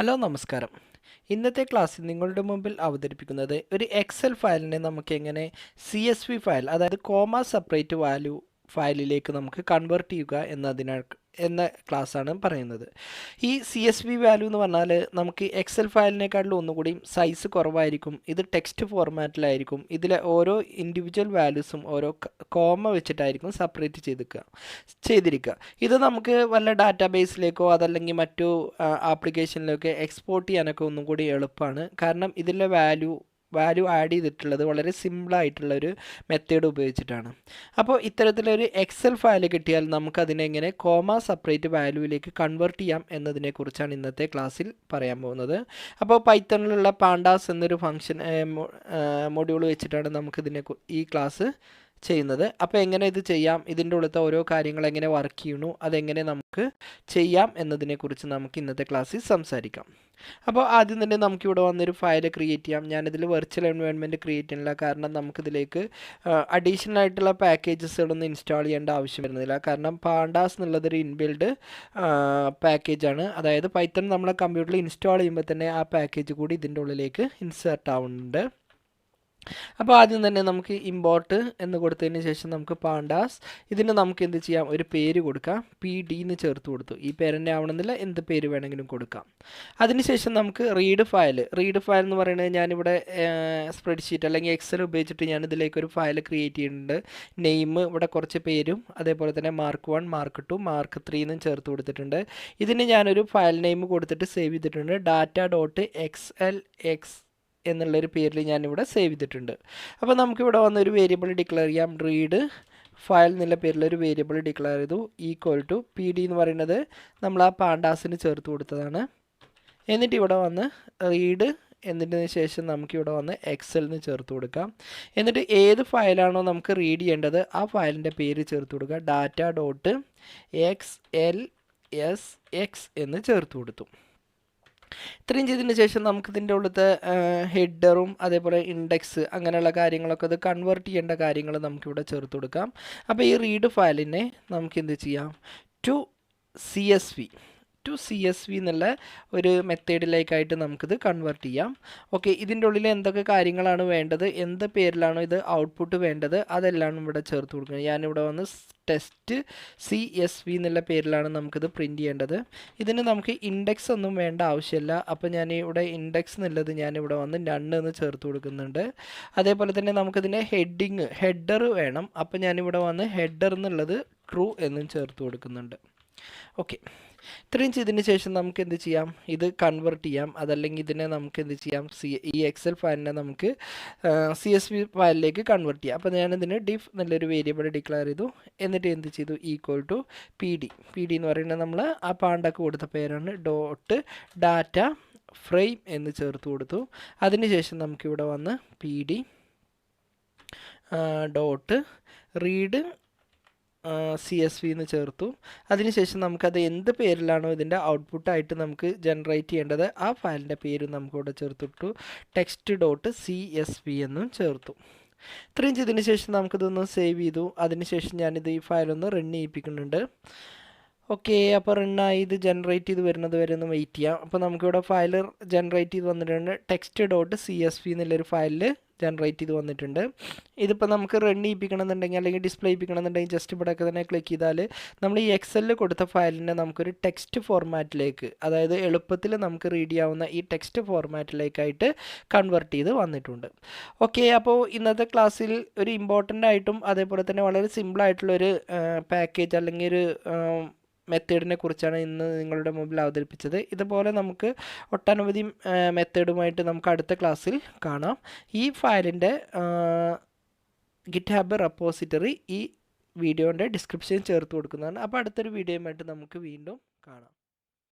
Hello നമസ്കാരം. ഇന്നത്തെ ക്ലാസ്സിൽ നിങ്ങളുടെ മുമ്പിൽ അവതരിപ്പിക്കുന്നത് ഒരു എക്സൽ ഫയലിനെ നമുക്ക് എങ്ങനെ CSV ഫയൽ, അതായത് കോമ സെപ്പറേറ്റ് വാല്യൂ ഫയലിലേക്ക് നമുക്ക് കൺവേർട്ട് ചെയ്യുക എന്ന ക്ലാസ്സാണ് പറയുന്നത്. ഈ CSV വാല്യൂ എന്ന് പറഞ്ഞാൽ നമുക്ക് എക്സൽ ഫയലിനേക്കാളും ഒന്നുകൂടി സൈസ് കുറവായിരിക്കും. ഇത് ടെക്സ്റ്റ് ഫോർമാറ്റിലായിരിക്കും. ഇതിലെ ഓരോ ഇൻഡിവിജ്വൽ വാല്യൂസും ഓരോ കോമ വെച്ചിട്ടായിരിക്കും സെപ്പറേറ്റ് ചെയ്തിരിക്കുക. ഇത് നമുക്ക് വല്ല ഡാറ്റാബേസിലേക്കോ അതല്ലെങ്കിൽ മറ്റു ആപ്ലിക്കേഷനിലേക്കോ എക്സ്പോർട്ട് ചെയ്യാനൊക്കെ ഒന്നും കൂടി എളുപ്പമാണ്. കാരണം ഇതിലെ വാല്യൂ ആഡ് ചെയ്തിട്ടുള്ളത് വളരെ സിമ്പിളായിട്ടുള്ളൊരു മെത്തേഡ് ഉപയോഗിച്ചിട്ടാണ്. അപ്പോൾ ഇത്തരത്തിലൊരു എക്സൽ ഫയൽ കിട്ടിയാൽ നമുക്കതിനെ എങ്ങനെ കോമ സെപ്പറേറ്റ് വാല്യൂവിലേക്ക് കൺവേർട്ട് ചെയ്യാം എന്നതിനെക്കുറിച്ചാണ് ഇന്നത്തെ ക്ലാസ്സിൽ പറയാൻ പോകുന്നത്. അപ്പോൾ പൈത്തണിലുള്ള പാണ്ടാസ് എന്നൊരു ഫംഗ്ഷൻ മൊഡ്യൂൾ വെച്ചിട്ടാണ് ഈ ക്ലാസ് ചെയ്യുന്നത്. അപ്പോൾ എങ്ങനെ ഇത് ചെയ്യാം, ഇതിൻ്റെ ഉള്ളത്തെ ഓരോ കാര്യങ്ങൾ എങ്ങനെ വർക്ക് ചെയ്യണു, അതെങ്ങനെ നമുക്ക് ചെയ്യാം എന്നതിനെക്കുറിച്ച് നമുക്ക് ഇന്നത്തെ ക്ലാസ്സിൽ സംസാരിക്കാം. അപ്പോൾ ആദ്യം തന്നെ നമുക്കിവിടെ വന്നൊരു ഫയൽ ക്രിയേറ്റ് ചെയ്യാം. ഞാനിതിൽ വെർച്വൽ എൻവയോൺമെൻറ്റ് ക്രിയേറ്റ് ചെയ്യുന്നില്ല, കാരണം നമുക്കിതിലേക്ക് അഡീഷണൽ ആയിട്ടുള്ള പാക്കേജസുകളൊന്നും ഇൻസ്റ്റാൾ ചെയ്യേണ്ട ആവശ്യം വരുന്നില്ല. കാരണം പാണ്ടാസ് എന്നുള്ളതൊരു ഇൻബിൽഡ് പാക്കേജാണ്. അതായത് പൈത്തൺ നമ്മളെ കമ്പ്യൂട്ടറിൽ ഇൻസ്റ്റാൾ ചെയ്യുമ്പോൾ തന്നെ ആ പാക്കേജ് കൂടി ഇതിൻ്റെ ഉള്ളിലേക്ക് ഇൻസേർട്ട് ആവുന്നുണ്ട്. അപ്പോൾ ആദ്യം തന്നെ നമുക്ക് ഇമ്പോർട്ട് എന്ന് കൊടുത്തതിന് ശേഷം നമുക്ക് പാണ്ടാസ്, ഇതിന് നമുക്ക് എന്ത് ചെയ്യാം, ഒരു പേര് കൊടുക്കാം. PD എന്ന് ചേർത്ത് കൊടുത്തു. ഈ പേരെന്നെ ആവണമെന്നില്ല, എന്ത് പേര് വേണമെങ്കിലും കൊടുക്കാം. അതിനുശേഷം നമുക്ക് റീഡ് ഫയൽ എന്ന് പറയുന്നത് ഞാനിവിടെ സ്പ്രെഡ്ഷീറ്റ് അല്ലെങ്കിൽ എക്സൽ ഉപയോഗിച്ചിട്ട് ഞാൻ ഇതിലേക്ക് ഒരു ഫയൽ ക്രിയേറ്റ് ചെയ്യുന്നുണ്ട്. നെയിം, ഇവിടെ കുറച്ച് പേരും അതേപോലെ തന്നെ മാർക്ക് 1, മാർക്ക് 2, മാർക്ക് 3 എന്നും ചേർത്ത് കൊടുത്തിട്ടുണ്ട്. ഇതിന് ഞാനൊരു ഫയൽ നെയിം കൊടുത്തിട്ട് സേവ് ചെയ്തിട്ടുണ്ട്. data.xlx എന്നുള്ളൊരു പേരിൽ ഞാനിവിടെ സേവ് ചെയ്തിട്ടുണ്ട്. അപ്പോൾ നമുക്കിവിടെ വന്നൊരു വേരിയബിൾ ഡിക്ലെയർ ചെയ്യാം. റീഡ് ഫയൽ എന്നുള്ള പേരിലൊരു വേരിയബിൾ ഡിക്ലെയർ ചെയ്തു. PD എന്ന് പറയുന്നത് നമ്മൾ ആ പാണ്ടാസിന് ചേർത്ത് കൊടുത്തതാണ്. എന്നിട്ട് ഇവിടെ വന്ന് റീഡ് എന്നതിന് ശേഷം നമുക്കിവിടെ വന്ന് എക്സൽ എന്ന് ചേർത്ത് കൊടുക്കാം. എന്നിട്ട് ഏത് ഫയലാണോ നമുക്ക് റീഡ് ചെയ്യേണ്ടത് ആ ഫയലിൻ്റെ പേര് ചേർത്ത് കൊടുക്കുക. data.xlsx എന്ന് ചേർത്ത് കൊടുത്തു. ഇത്രയും ചെയ്തതിന് ശേഷം നമുക്കിതിൻ്റെ ഉള്ളത്തെ ഹെഡറും അതേപോലെ ഇൻഡെക്സ് അങ്ങനെയുള്ള കാര്യങ്ങളൊക്കെ അത് കൺവേർട്ട് ചെയ്യേണ്ട കാര്യങ്ങൾ നമുക്കിവിടെ ചേർത്ത് കൊടുക്കാം. അപ്പോൾ ഈ റീഡ് ഫയലിനെ നമുക്ക് എന്ത് ചെയ്യാം, ടു CSV എന്നുള്ള ഒരു മെത്തേഡിലേക്കായിട്ട് നമുക്കിത് കൺവേർട്ട് ചെയ്യാം. ഓക്കെ, ഇതിൻ്റെ ഉള്ളിൽ എന്തൊക്കെ കാര്യങ്ങളാണ് വേണ്ടത്, എന്ത് പേരിലാണോ ഇത് ഔട്ട്പുട്ട് വേണ്ടത് അതെല്ലാം ഇവിടെ ചേർത്ത് കൊടുക്കുന്നത്. ഞാനിവിടെ വന്ന് ടെസ്റ്റ് CSV എന്നുള്ള പേരിലാണ് നമുക്കിത് പ്രിൻറ്റ് ചെയ്യേണ്ടത്. ഇതിന് നമുക്ക് ഇൻഡെക്സ് ഒന്നും വേണ്ട ആവശ്യമില്ല. അപ്പോൾ ഞാൻ ഇവിടെ ഇൻഡെക്സ് എന്നുള്ളത് ഞാനിവിടെ വന്ന് നൺ എന്ന് ചേർത്ത് കൊടുക്കുന്നുണ്ട്. അതേപോലെ തന്നെ നമുക്കിതിൻ്റെ ഹെഡർ വേണം. അപ്പോൾ ഞാനിവിടെ വന്ന് ഹെഡർ എന്നുള്ളത് ട്രൂ എന്നും ചേർത്ത് കൊടുക്കുന്നുണ്ട്. ഓക്കെ, ഇത്രയും ചെയ്തതിന് ശേഷം നമുക്ക് എന്ത് ചെയ്യാം, ഇത് കൺവേർട്ട് ചെയ്യാം. അതല്ലെങ്കിൽ ഇതിനെ നമുക്ക് എന്ത് ചെയ്യാം, ഈ എക്സൽ ഫയലിനെ നമുക്ക് CSV ഫയലിലേക്ക് കൺവേർട്ട് ചെയ്യാം. അപ്പോൾ ഞാനിതിന് ഡിഫ് എന്നുള്ളൊരു വേരിയബിൾ ഡിക്ലെയർ ചെയ്തു. എന്നിട്ട് എന്ത് ചെയ്തു, PD എന്ന് പറയുന്നത് നമ്മൾ ആ പാണ്ടൊക്കെ കൊടുത്ത പേരാണ്. ഡാറ്റ ഫ്രെയിം എന്ന് ചേർത്ത് കൊടുത്തു. അതിനുശേഷം നമുക്കിവിടെ വന്ന് PD റീഡ് CSV എന്ന് ചേർത്തു. അതിനുശേഷം നമുക്കത് എന്ത് പേരിലാണോ ഇതിൻ്റെ ഔട്ട്പുട്ടായിട്ട് നമുക്ക് ജനറേറ്റ് ചെയ്യേണ്ടത് ആ ഫയലിൻ്റെ പേര് നമുക്കിവിടെ ചേർത്തിട്ടു. text.csv എന്നും ചേർത്തു. ഇത്രയും ചെയ്തതിന് ശേഷം നമുക്കിതൊന്ന് സേവ് ചെയ്തു. അതിനുശേഷം ഞാനിത് ഈ ഫയലൊന്ന് റൺ ചെയ്യിപ്പിക്കുന്നുണ്ട്. ഓക്കെ, അപ്പോൾ റണ്ണായി ഇത് ജനറേറ്റ് ചെയ്ത് വരുന്നത് വരെ ഒന്ന് വെയിറ്റ് ചെയ്യാം. അപ്പോൾ നമുക്കിവിടെ ഫയൽ ജനറേറ്റ് ചെയ്ത് വന്നിട്ടുണ്ട്. text.csv എന്നുള്ളൊരു ഫയലിൽ ജനറേറ്റ് ചെയ്ത് വന്നിട്ടുണ്ട്. ഇതിപ്പോൾ നമുക്ക് റൺ ചെയ്യിപ്പിക്കണമെന്നുണ്ടെങ്കിൽ അല്ലെങ്കിൽ ഡിസ്പ്ലേ ചെയ്യിപ്പിക്കണമെന്നുണ്ടെങ്കിൽ ജസ്റ്റ് ഇവിടെയൊക്കെ തന്നെ ക്ലിക്ക് ചെയ്താൽ നമ്മൾ ഈ എക്സലിൽ കൊടുത്ത ഫയലിനെ നമുക്കൊരു ടെക്സ്റ്റ് ഫോർമാറ്റിലേക്ക്, അതായത് എളുപ്പത്തിൽ നമുക്ക് റീഡ് ചെയ്യാവുന്ന ഈ ടെക്സ്റ്റ് ഫോർമാറ്റിലേക്കായിട്ട് കൺവേർട്ട് ചെയ്ത് വന്നിട്ടുണ്ട്. ഓക്കെ, അപ്പോൾ ഇന്നത്തെ ക്ലാസ്സിൽ ഒരു ഇമ്പോർട്ടൻ്റ് ആയിട്ടും അതേപോലെ തന്നെ വളരെ സിമ്പിളായിട്ടുള്ളൊരു പാക്കേജ് അല്ലെങ്കിൽ ഒരു മെത്തേഡിനെ കുറിച്ചാണ് ഇന്ന് നിങ്ങളുടെ മുമ്പിൽ അവതരിപ്പിച്ചത്. ഇതുപോലെ നമുക്ക് ഒട്ടനവധി മെത്തേഡുമായിട്ട് നമുക്ക് അടുത്ത ക്ലാസ്സിൽ കാണാം. ഈ ഫയലിൻ്റെ ഗിറ്റ്ഹബ് റെപ്പോസിറ്ററി ഈ വീഡിയോൻ്റെ ഡിസ്ക്രിപ്ഷൻ ചേർത്ത് കൊടുക്കുന്നതാണ്. അപ്പോൾ അടുത്തൊരു വീഡിയോയുമായിട്ട് നമുക്ക് വീണ്ടും കാണാം.